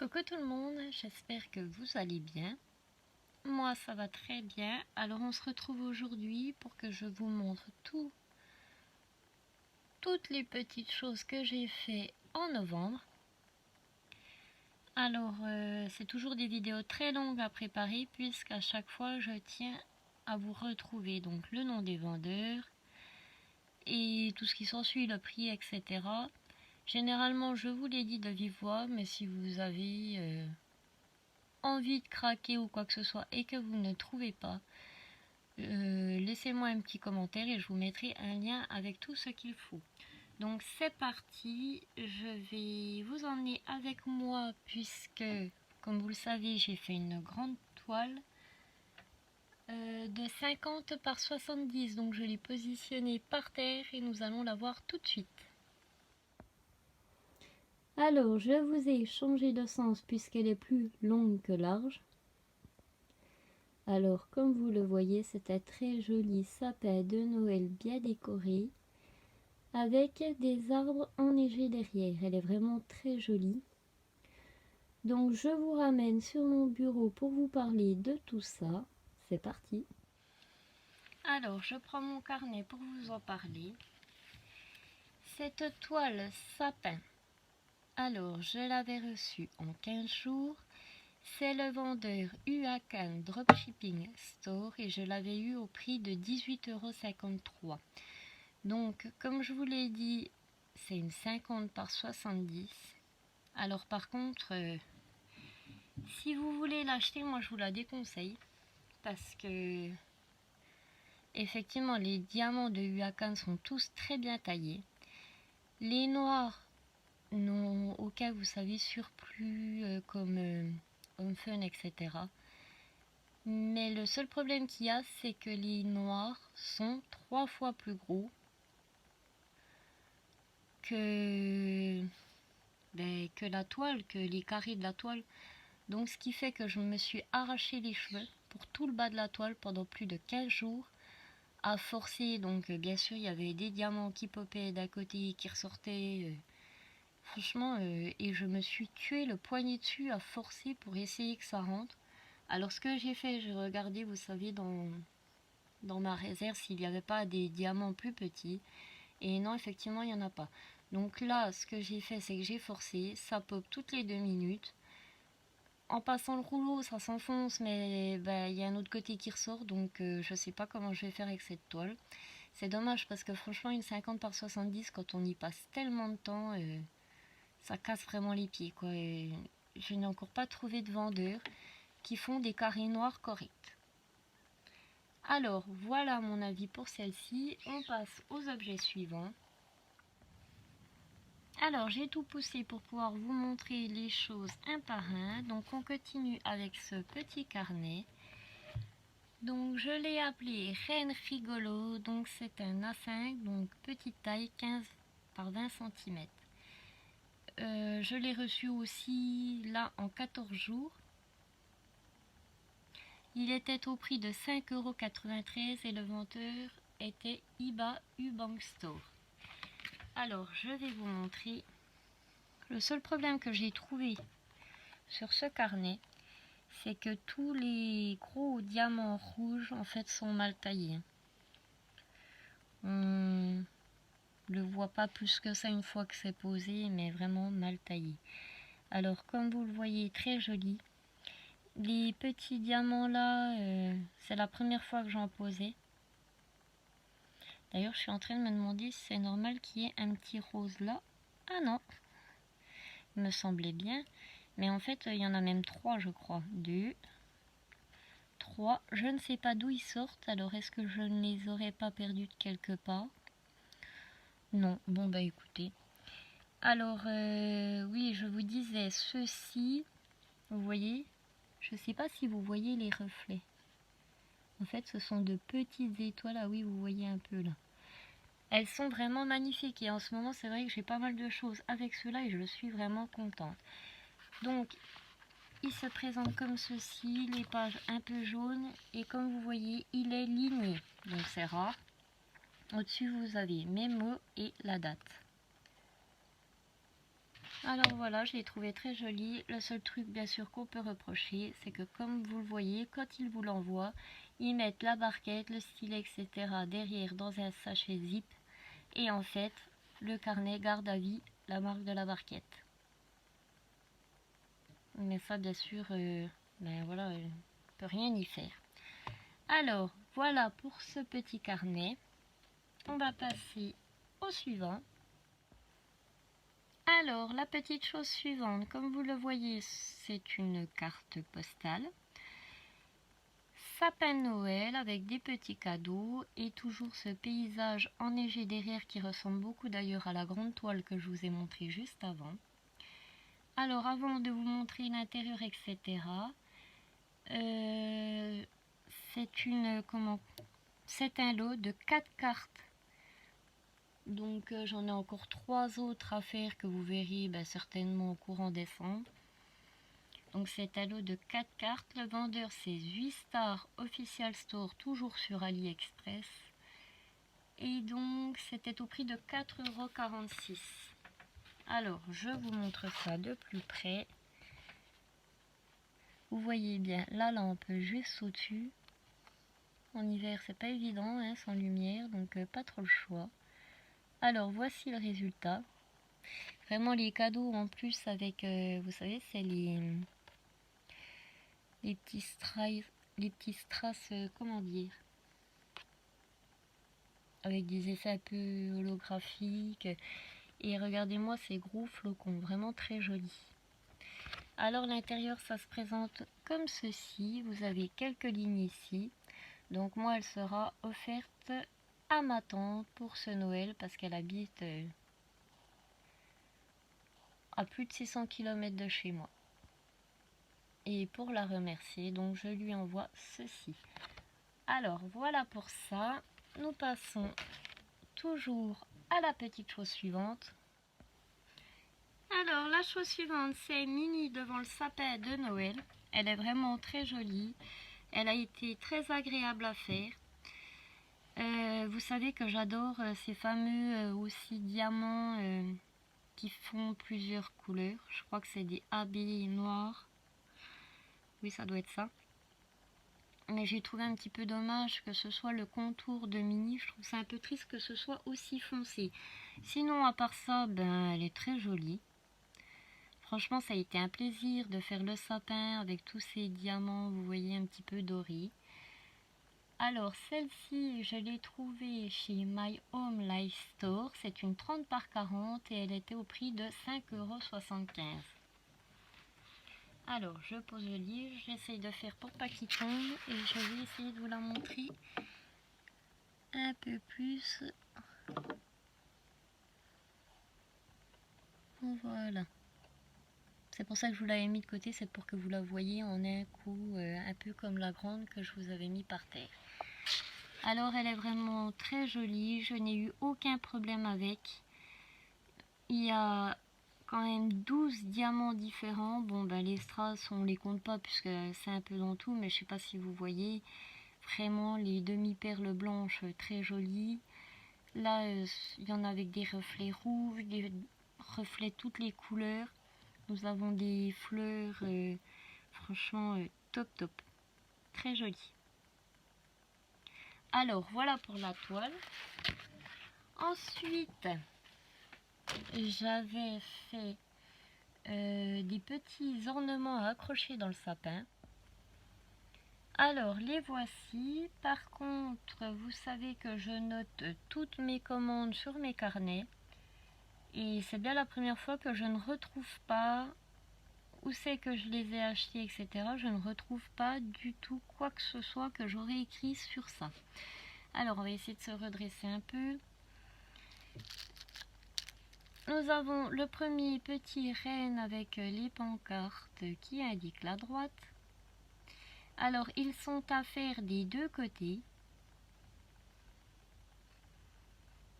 Coucou tout le monde, j'espère que vous allez bien. Moi ça va très bien. Alors on se retrouve aujourd'hui pour que je vous montre toutes les petites choses que j'ai fait en novembre. Alors c'est toujours des vidéos très longues à préparer puisqu'à chaque fois je tiens à vous retrouver donc le nom des vendeurs et tout ce qui s'ensuit, le prix, etc. Généralement je vous l'ai dit de vive voix, mais si vous avez envie de craquer ou quoi que ce soit et que vous ne trouvez pas, laissez-moi un petit commentaire et je vous mettrai un lien avec tout ce qu'il faut. Donc c'est parti, je vais vous emmener avec moi puisque, comme vous le savez, j'ai fait une grande toile de 50 par 70, donc je l'ai positionnée par terre et nous allons la voir tout de suite. Alors je vous ai changé de sens puisqu'elle est plus longue que large. Alors comme vous le voyez, c'est un très joli sapin de Noël bien décoré avec des arbres enneigés derrière. Elle est vraiment très jolie. Donc je vous ramène sur mon bureau pour vous parler de tout ça. C'est parti. Alors je prends mon carnet pour vous en parler. Cette toile sapin, alors je l'avais reçue en 15 jours. C'est le vendeur Uakan Dropshipping Store et je l'avais eu au prix de 18,53 €. Donc comme je vous l'ai dit, c'est une 50 par 70. Alors par contre, si vous voulez l'acheter, moi je vous la déconseille parce que effectivement les diamants de Uakan sont tous très bien taillés. Les noirs n'ont aucun, vous savez, surplus comme Home Fun, etc. Mais le seul problème qu'il y a, c'est que les noirs sont 3 fois plus gros que la toile, que les carrés de la toile. Donc ce qui fait que je me suis arraché les cheveux pour tout le bas de la toile pendant plus de 15 jours à forcer. Donc bien sûr il y avait des diamants qui popaient d'un côté, qui ressortaient. Franchement, et je me suis tué le poignet dessus à forcer pour essayer que ça rentre. Alors ce que j'ai fait, j'ai regardé, vous savez, dans ma réserve s'il n'y avait pas des diamants plus petits. Et non, effectivement, il n'y en a pas. Donc là, ce que j'ai fait, c'est que j'ai forcé. Ça pop toutes les 2 minutes. En passant le rouleau, ça s'enfonce, mais il y a un autre côté qui ressort. Donc je sais pas comment je vais faire avec cette toile. C'est dommage parce que franchement, une 50 par 70, quand on y passe tellement de temps, ça casse vraiment les pieds, quoi. Et je n'ai encore pas trouvé de vendeurs qui font des carrés noirs corrects. Alors, voilà mon avis pour celle-ci. On passe aux objets suivants. Alors, j'ai tout poussé pour pouvoir vous montrer les choses un par un. Donc, on continue avec ce petit carnet. Donc, je l'ai appelé Reine Rigolo. Donc, c'est un A5, donc petite taille, 15 par 20 cm. Je l'ai reçu aussi là en 14 jours. Il était au prix de 5,93 € et le vendeur était Iba Ubank Store. Alors, je vais vous montrer. Le seul problème que j'ai trouvé sur ce carnet, c'est que tous les gros diamants rouges en fait sont mal taillés. On le voit pas plus que ça une fois que c'est posé, mais vraiment mal taillé. Alors, comme vous le voyez, très joli. Les petits diamants là, c'est la première fois que j'en posais. D'ailleurs, je suis en train de me demander si c'est normal qu'il y ait un petit rose là. Ah non, il me semblait bien. Mais en fait, il y en a même 3, je crois. 2, 3. Je ne sais pas d'où ils sortent. Alors, est-ce que je ne les aurais pas perdus de quelque part? Non. Bon, bah écoutez. Alors, oui, je vous disais, ceci, vous voyez, je ne sais pas si vous voyez les reflets. En fait, ce sont de petites étoiles. Ah oui, vous voyez un peu là. Elles sont vraiment magnifiques et en ce moment c'est vrai que j'ai pas mal de choses avec cela et je suis vraiment contente. Donc il se présente comme ceci, les pages un peu jaunes et comme vous voyez il est ligné, donc c'est rare. Au-dessus vous avez mes mots et la date. Alors voilà, je l'ai trouvé très joli. Le seul truc bien sûr qu'on peut reprocher, c'est que comme vous le voyez, quand ils vous l'envoient, ils mettent la barquette, le stylet, etc. derrière dans un sachet zip. Et en fait, le carnet garde à vie la marque de la barquette. Mais ça, bien sûr, ben voilà, on peut rien y faire. Alors, voilà pour ce petit carnet. On va passer au suivant. Alors, la petite chose suivante, comme vous le voyez, c'est une carte postale. Sapin de Noël avec des petits cadeaux et toujours ce paysage enneigé derrière qui ressemble beaucoup d'ailleurs à la grande toile que je vous ai montré juste avant. Alors, avant de vous montrer l'intérieur, etc., c'est un lot de 4 cartes. Donc j'en ai encore 3 autres à faire que vous verrez certainement au courant décembre. Donc c'est un lot de 4 cartes. Le vendeur c'est 8 Star Official Store, toujours sur AliExpress. Et donc c'était au prix de 4,46 €. Alors je vous montre ça de plus près. Vous voyez bien la lampe juste au-dessus. En hiver c'est pas évident hein, sans lumière, donc pas trop le choix. Alors voici le résultat. Vraiment les cadeaux en plus avec, vous savez, c'est les petits strass, comment dire, avec des effets un peu holographiques. Et regardez-moi ces gros flocons, vraiment très jolis. Alors l'intérieur ça se présente comme ceci. Vous avez quelques lignes ici. Donc moi elle sera offerte à ma tante pour ce Noël parce qu'elle habite à plus de 600 km de chez moi. Et pour la remercier, donc je lui envoie ceci. Alors voilà pour ça. Nous passons toujours à la petite chose suivante. Alors la chose suivante, c'est Minnie devant le sapin de Noël. Elle est vraiment très jolie. Elle a été très agréable à faire. Vous savez que j'adore ces fameux aussi diamants qui font plusieurs couleurs. Je crois que c'est des AB noirs. Oui, ça doit être ça. Mais j'ai trouvé un petit peu dommage que ce soit le contour de Minnie. Je trouve ça un peu triste que ce soit aussi foncé. Sinon, à part ça, elle est très jolie. Franchement, ça a été un plaisir de faire le sapin avec tous ces diamants, vous voyez, un petit peu dorés. Alors, celle-ci, je l'ai trouvée chez My Home Life Store. C'est une 30 par 40 et elle était au prix de 5,75 €. Alors, je pose le livre, j'essaye de faire pour pas qu'il tombe et je vais essayer de vous la montrer un peu plus. Voilà. C'est pour ça que je vous l'avais mis de côté, c'est pour que vous la voyez en un coup, un peu comme la grande que je vous avais mis par terre. Alors, elle est vraiment très jolie, je n'ai eu aucun problème avec. Il y a quand même 12 diamants différents. Bon, les strass, on les compte pas puisque c'est un peu dans tout, mais je sais pas si vous voyez. Vraiment, les demi-perles blanches très jolies. Là, il y en a avec des reflets rouges, des reflets toutes les couleurs. Nous avons des fleurs, franchement, top top. Très jolies. Alors, voilà pour la toile. Ensuite, j'avais fait des petits ornements à accrocher dans le sapin. Alors les voici. Par contre, vous savez que je note toutes mes commandes sur mes carnets. Et c'est bien la première fois que je ne retrouve pas où c'est que je les ai achetés, etc. Je ne retrouve pas du tout quoi que ce soit que j'aurais écrit sur ça. Alors on va essayer de se redresser un peu. Nous avons le premier petit renne avec les pancartes qui indiquent la droite. Alors ils sont à faire des deux côtés.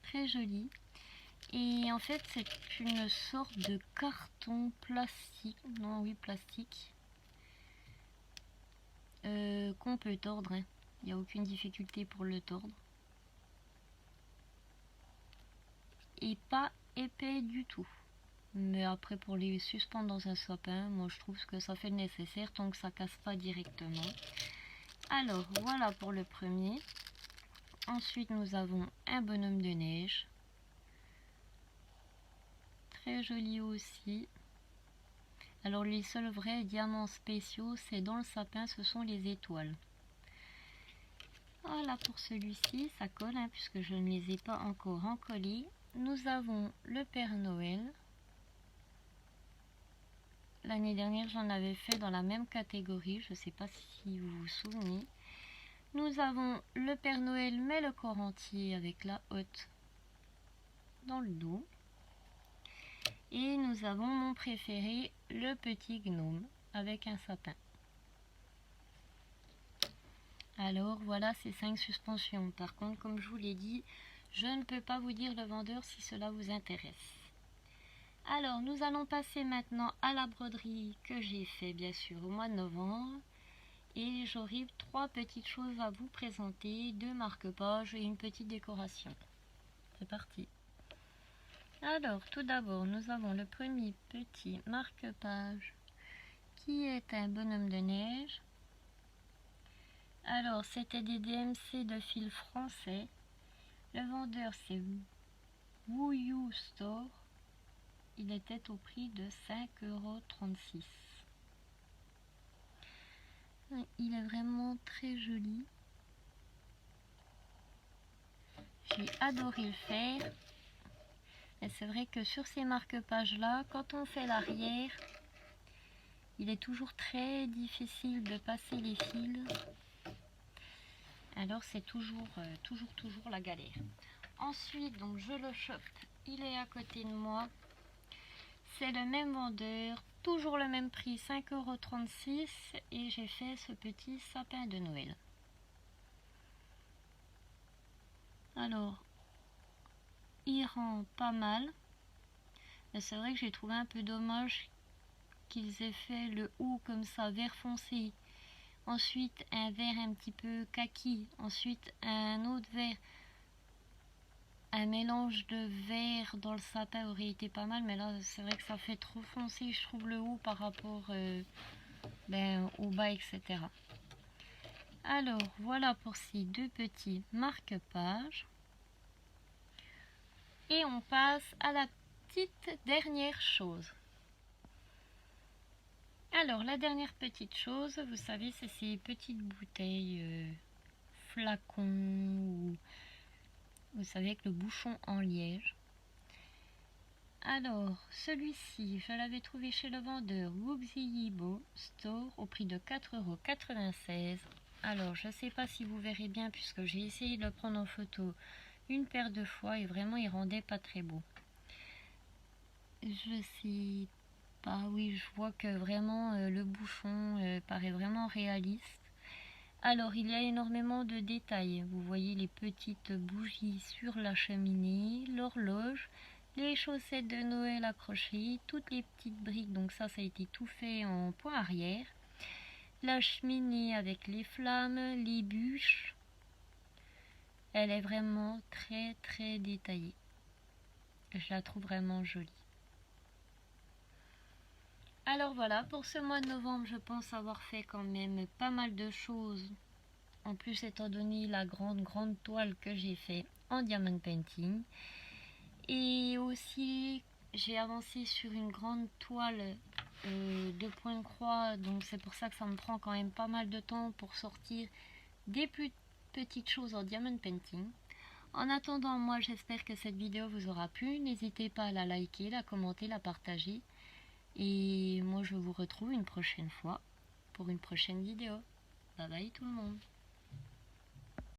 Très joli. Et en fait c'est une sorte de carton plastique. Non oui plastique. Qu'on peut tordre. Hein. Il n'y a aucune difficulté pour le tordre. Et pas épais du tout. Mais après, pour les suspendre dans un sapin, moi je trouve que ça fait le nécessaire tant que ça casse pas directement. Alors voilà pour le premier. Ensuite nous avons un bonhomme de neige. Très joli aussi. Alors les seuls vrais diamants spéciaux, c'est dans le sapin, ce sont les étoiles. Voilà pour celui-ci, ça colle hein, puisque je ne les ai pas encore encollés. Nous avons le Père Noël. L'année dernière, j'en avais fait dans la même catégorie, je ne sais pas si vous vous souvenez. Nous avons le Père Noël, mais le corps entier avec la hotte dans le dos. Et nous avons mon préféré, le petit gnome avec un sapin. Alors voilà ces 5 suspensions. Par contre, comme je vous l'ai dit, je ne peux pas vous dire le vendeur si cela vous intéresse. Alors nous allons passer maintenant à la broderie que j'ai fait bien sûr au mois de novembre. Et j'aurai 3 petites choses à vous présenter, 2 marque-pages et une petite décoration. C'est parti. Alors tout d'abord nous avons le premier petit marque-page qui est un bonhomme de neige. Alors c'était des DMC de fil français. Le vendeur c'est Woo Store. Il était au prix de 5,36 €. Il est vraiment très joli. J'ai adoré le faire. Et c'est vrai que sur ces marque-pages là, quand on fait l'arrière, il est toujours très difficile de passer les fils. Alors c'est toujours la galère. Ensuite, donc je le chope. Il est à côté de moi. C'est le même vendeur, toujours le même prix, 5,36 €. Et j'ai fait ce petit sapin de Noël. Alors, il rend pas mal. Mais c'est vrai que j'ai trouvé un peu dommage qu'ils aient fait le haut comme ça, vert foncé. Ensuite un vert un petit peu kaki. Ensuite un autre vert. Un mélange de vert dans le sapin aurait été pas mal. Mais là c'est vrai que ça fait trop foncé, je trouve, le haut par rapport au bas, etc. Alors voilà pour ces 2 petits marque-pages. Et on passe à la petite dernière chose. Alors la dernière petite chose, vous savez, c'est ces petites bouteilles flacons, ou vous savez, avec le bouchon en liège. Alors celui-ci, je l'avais trouvé chez le vendeur Wuxiyibo Store au prix de 4,96 €. Alors je ne sais pas si vous verrez bien puisque j'ai essayé de le prendre en photo une paire de fois et vraiment il rendait pas très beau. Je sais pas, oui, je vois que vraiment le bouchon paraît vraiment réaliste. Alors il y a énormément de détails. Vous voyez les petites bougies sur la cheminée, l'horloge, les chaussettes de Noël accrochées, toutes les petites briques. Donc ça a été tout fait en point arrière. La cheminée avec les flammes, les bûches. Elle est vraiment très très détaillée. Je la trouve vraiment jolie. Alors voilà, pour ce mois de novembre, je pense avoir fait quand même pas mal de choses. En plus, étant donné la grande toile que j'ai fait en diamond painting. Et aussi, j'ai avancé sur une grande toile de point de croix. Donc c'est pour ça que ça me prend quand même pas mal de temps pour sortir des plus petites choses en diamond painting. En attendant, moi j'espère que cette vidéo vous aura plu. N'hésitez pas à la liker, la commenter, la partager. Et moi je vous retrouve une prochaine fois pour une prochaine vidéo. Bye bye tout le monde.